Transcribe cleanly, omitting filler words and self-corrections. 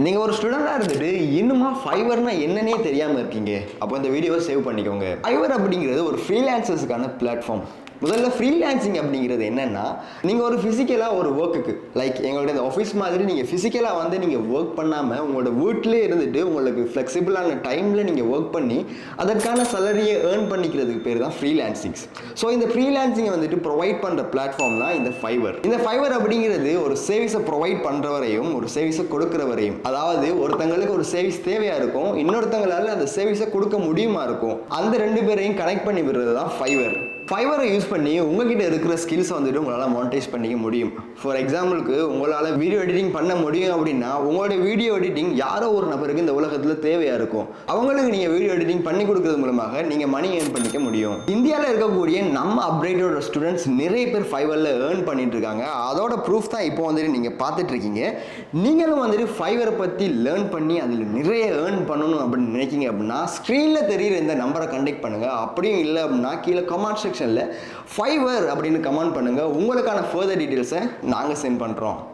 நீங்கள் ஒரு ஸ்டூடெண்டாக இருந்துட்டு இன்னுமா ஃபைவர்னா என்னன்னே தெரியாமல் இருக்கீங்க. அப்போ இந்த வீடியோவை சேவ் பண்ணிக்கோங்க. ஃபைவர் அப்படிங்கிறது ஒரு ஃப்ரீலான்சர்ஸுக்கான பிளாட்ஃபார்ம். முதல்ல ஃப்ரீலான்சிங் அப்படிங்கிறது என்னென்னா, நீங்கள் ஒரு ஃபிசிக்கலாக ஒரு ஒர்க்குக்கு லைக் எங்களோட இந்த ஆஃபீஸ் மாதிரி நீங்கள் ஃபிசிக்கலாக வந்து நீங்கள் ஒர்க் பண்ணாமல் உங்களோட வீட்டிலே இருந்துட்டு உங்களுக்கு ஃப்ளெக்சிபிளான டைமில் நீங்கள் ஒர்க் பண்ணி அதற்கான சேலரியை ஏர்ன் பண்ணிக்கிறதுக்கு பேர் தான் ஃப்ரீலான்சிங்ஸ். ஸோ இந்த ஃப்ரீலான்சிங்கை வந்துட்டு ப்ரொவைட் பண்ணுற பிளாட்ஃபார்ம் தான் இந்த ஃபைவர். இந்த ஃபைவர் அப்படிங்கிறது ஒரு சர்வீஸை ப்ரொவைட் பண்ணுறவரையும் ஒரு சர்வீஸை கொடுக்குறவரையும், அதாவது ஒருத்தங்களுக்கு ஒரு சர்வீஸ் தேவையாக இருக்கும், இன்னொருத்தங்களால் அந்த சர்வீஸை கொடுக்க முடியுமா இருக்கும், அந்த ரெண்டு பேரையும் கனெக்ட் பண்ணி விடுறது தான் ஃபைவர். ஃபைவரை யூஸ் பண்ணி உங்ககிட்ட இருக்கிற ஸ்கில்ஸை வந்துட்டு உங்களால் மானிட்டைஸ் பண்ணிக்க முடியும். ஃபார் எக்ஸாம்பிளுக்கு உங்களால் வீடியோ எடிட்டிங் பண்ண முடியும் அப்படின்னா உங்களுடைய வீடியோ எடிட்டிங் யாரோ ஒரு நபருக்கு இந்த உலகத்தில் தேவையாக இருக்கும். அவங்களுக்கு நீங்கள் வீடியோ எடிட்டிங் பண்ணி கொடுக்கறது மூலமாக நீங்கள் மணி ஏர்ன் பண்ணிக்க முடியும். இந்தியாவில் இருக்கக்கூடிய நம்ம அப்கிரேடோட ஸ்டூடெண்ட்ஸ் நிறைய பேர் ஃபைவரில் ஏர்ன் பண்ணிட்டு இருக்காங்க. அதோட ப்ரூஃப் தான் இப்போ வந்துட்டு நீங்கள் பார்த்துட்டு இருக்கீங்க. நீங்களும் வந்துட்டு ஃபைவரை பற்றி லேர்ன் பண்ணி அதில் நிறைய ஏர்ன் பண்ணணும் அப்படின்னு நினைக்கிங்க அப்படின்னா ஸ்க்ரீனில் தெரியிற இந்த நம்பரை கண்டெக்ட் பண்ணுங்கள். அப்படியும் இல்லை அப்படின்னா கீழே கமெண்ட் செக்ஷனில் ஃபைவர் அப்படின்னு கமெண்ட் பண்ணுங்கள். உங்களுக்கான ஃபர்தர் டீட்டெயில்ஸை நாங்கள் சென்ட் பண்ணுறோம்.